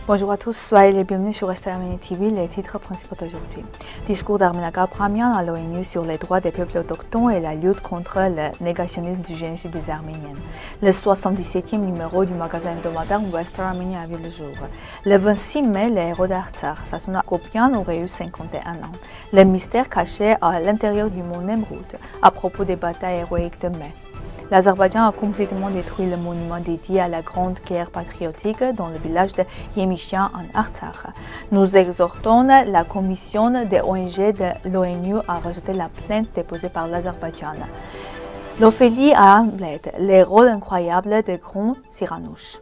Bonjour à tous, soyez les bienvenus sur Est Arménie TV, les titres principaux d'aujourd'hui. Discours d'Arménag Abramian à l'ONU sur les droits des peuples autochtones et la lutte contre le négationnisme du génocide des Arméniens. Le 77e numéro du magazine hebdomadaire West Armenia a vu le jour. Le 26 mai, les héros d'Artsakh, Sassouna Akopian, aurait eu 51 ans. Le mystère caché à l'intérieur du mont Nemrut à propos des batailles héroïques de mai. L'Azerbaïdjan a complètement détruit le monument dédié à la Grande Guerre patriotique dans le village de Yemishian en Artsakh. Nous exhortons la commission des ONG de l'ONU à rejeter la plainte déposée par l'Azerbaïdjan. L'Ophélie à Arnbled, les rôles incroyables de Grand Cyranoche.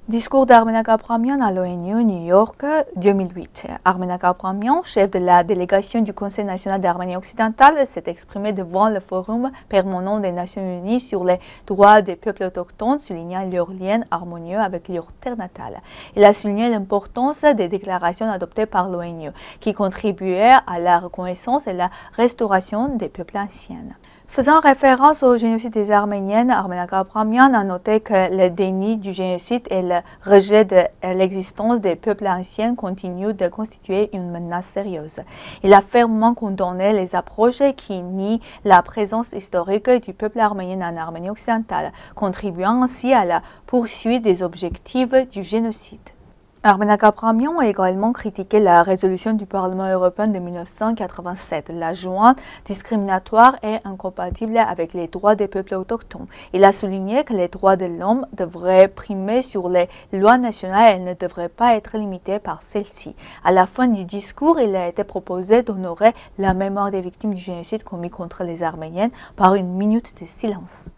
Discours d'Arménag Abramian à l'ONU, New York, 2008. Arménag Abramian, chef de la délégation du Conseil national d'Arménie occidentale, s'est exprimé devant le Forum permanent des Nations unies sur les droits des peuples autochtones, soulignant leur lien harmonieux avec leur terre natale. Il a souligné l'importance des déclarations adoptées par l'ONU, qui contribuaient à la reconnaissance et la restauration des peuples anciens. Faisant référence au génocide des Arméniens, Arménag Abramian a noté que le déni du génocide et le rejet de l'existence des peuples anciens continuent de constituer une menace sérieuse. Il a fermement condamné les approches qui nient la présence historique du peuple arménien en Arménie occidentale, contribuant ainsi à la poursuite des objectifs du génocide. Arménag Abramian a également critiqué la résolution du Parlement européen de 1987, la jointe discriminatoire et incompatible avec les droits des peuples autochtones. Il a souligné que les droits de l'homme devraient primer sur les lois nationales et ne devraient pas être limités par celles-ci. À la fin du discours, il a été proposé d'honorer la mémoire des victimes du génocide commis contre les Arméniens par une minute de silence.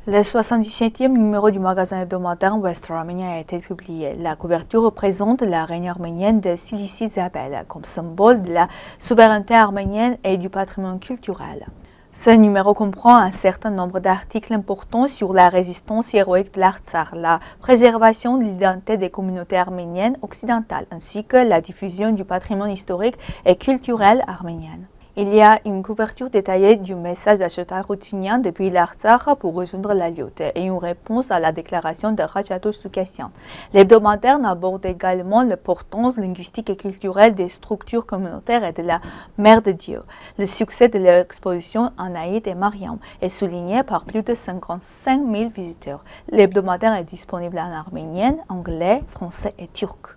Le 77e numéro du magazine hebdomadaire West Armenia a été publié. La couverture représente la reine arménienne de Cilicie Isabelle comme symbole de la souveraineté arménienne et du patrimoine culturel. Ce numéro comprend un certain nombre d'articles importants sur la résistance héroïque de l'Artsakh, la préservation de l'identité des communautés arméniennes occidentales, ainsi que la diffusion du patrimoine historique et culturel arménien. Il y a une couverture détaillée du message d'Achota Routunyan depuis l'Artsakh pour rejoindre la lutte et une réponse à la déclaration de Rajatouch Soukassian. L'hebdomadaire aborde également l'importance linguistique et culturelle des structures communautaires et de la Mère de Dieu. Le succès de l'exposition Anaïd et Mariam est souligné par plus de 55 000 visiteurs. L'hebdomadaire est disponible en arménien, anglais, français et turc.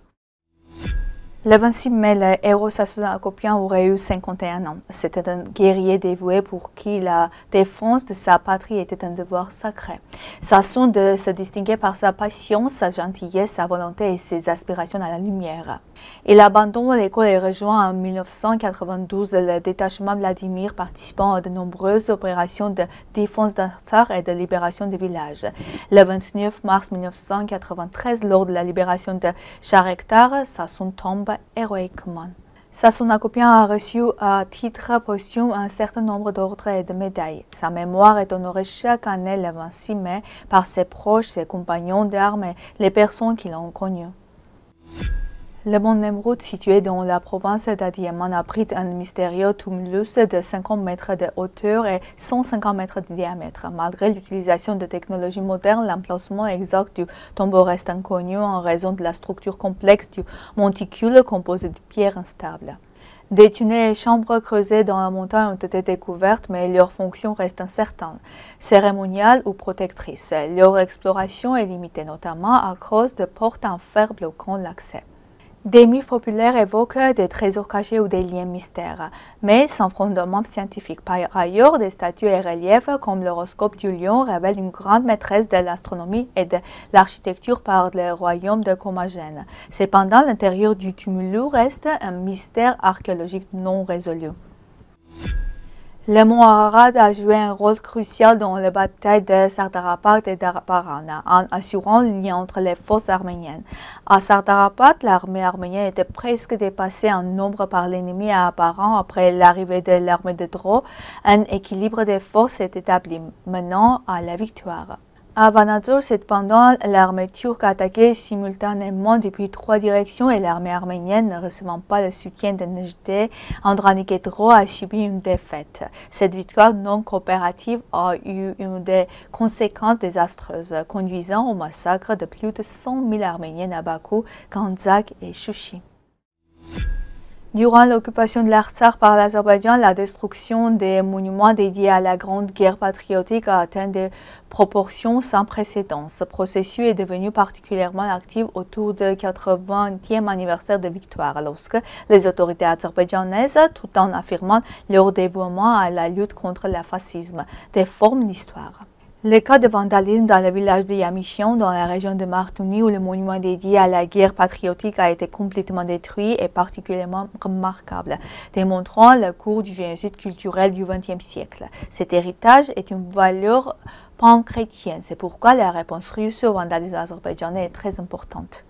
Le 26 mai, le héros Sassouna Akopian aurait eu 51 ans. C'était un guerrier dévoué pour qui la défense de sa patrie était un devoir sacré. Sassoun se distinguait par sa patience, sa gentillesse, sa volonté et ses aspirations à la lumière. Il abandonne l'école et rejoint en 1992 le détachement Vladimir, participant à de nombreuses opérations de défense d'Artsakh et de libération des villages. Le 29 mars 1993, lors de la libération de Charektar, Sassoun tombe héroïquement. Sassouna Akopian a reçu à titre posthume un certain nombre d'ordres et de médailles. Sa mémoire est honorée chaque année le 26 mai par ses proches, ses compagnons d'armes et les personnes qui l'ont connu. Le mont Nemrut, situé dans la province d'Adiyaman, abrite un mystérieux tumulus de 50 mètres de hauteur et 150 mètres de diamètre. Malgré l'utilisation de technologies modernes, l'emplacement exact du tombeau reste inconnu en raison de la structure complexe du monticule composé de pierres instables. Des tunnels et chambres creusées dans la montagne ont été découvertes, mais leur fonction reste incertaine, cérémoniale ou protectrice. Leur exploration est limitée, notamment à cause de portes en fer bloquant l'accès. Des mythes populaires évoquent des trésors cachés ou des liens mystères, mais sans fondement scientifique. Par ailleurs, des statues et reliefs comme l'horoscope du lion révèlent une grande maîtresse de l'astronomie et de l'architecture par le royaume de Commagène. Cependant, l'intérieur du tumulus reste un mystère archéologique non résolu. Le mont Ararat a joué un rôle crucial dans la bataille de Sardarapad et d'Araparan, en assurant le lien entre les forces arméniennes. À Sardarapad, l'armée arménienne était presque dépassée en nombre par l'ennemi à Araparan après l'arrivée de l'armée de Drô. Un équilibre des forces s'est établi, menant à la victoire. À Vanadzor, cependant, l'armée turque a attaqué simultanément depuis 3 directions et l'armée arménienne, ne recevant pas le soutien de Nejdet, Androniketro a subi une défaite. Cette victoire non coopérative a eu une des conséquences désastreuses, conduisant au massacre de plus de 100 000 Arméniens à Bakou, Kandzak et Chouchi. Durant l'occupation de l'Artsakh par l'Azerbaïdjan, la destruction des monuments dédiés à la Grande Guerre patriotique a atteint des proportions sans précédent. Ce processus est devenu particulièrement actif autour du 80e anniversaire de victoire, lorsque les autorités azerbaïdjanaises, tout en affirmant leur dévouement à la lutte contre le fascisme, déforment l'histoire. Le cas de vandalisme dans le village de Yamishian, dans la région de Martouni, où le monument dédié à la guerre patriotique a été complètement détruit, est particulièrement remarquable, démontrant le cours du génocide culturel du XXe siècle. Cet héritage est une valeur pan-chrétienne, c'est pourquoi la réponse russe au vandalisme azerbaïdjanais est très importante.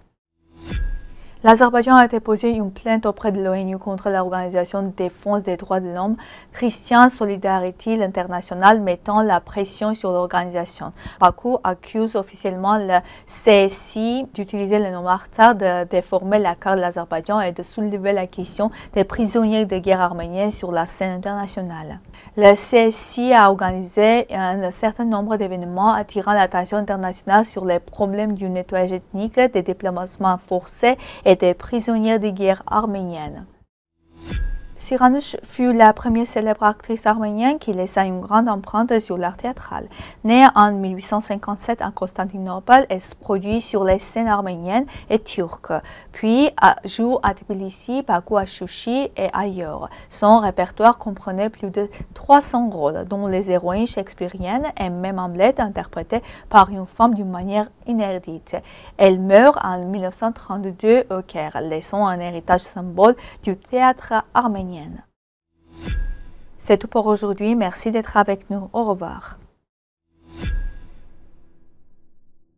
L'Azerbaïdjan a déposé une plainte auprès de l'ONU contre l'Organisation de défense des droits de l'homme Christian Solidarity International, mettant la pression sur l'organisation. Bakou accuse officiellement le CSI d'utiliser le nom Artsakh, de déformer la carte de l'Azerbaïdjan et de soulever la question des prisonniers de guerre arméniens sur la scène internationale. Le CSI a organisé un certain nombre d'événements attirant l'attention internationale sur les problèmes du nettoyage ethnique, des déplacements forcés et des prisonniers de guerre arméniennes. Siranush fut la première célèbre actrice arménienne qui laissa une grande empreinte sur l'art théâtral. Née en 1857 à Constantinople, elle se produit sur les scènes arméniennes et turques, puis joue à Tbilissi, Bakou, à Chouchi et ailleurs. Son répertoire comprenait plus de 300 rôles, dont les héroïnes shakespeariennes et même Hamlet interprétées par une femme d'une manière inédite. Elle meurt en 1932 au Caire, laissant un héritage symbole du théâtre arménien. C'est tout pour aujourd'hui. Merci d'être avec nous. Au revoir.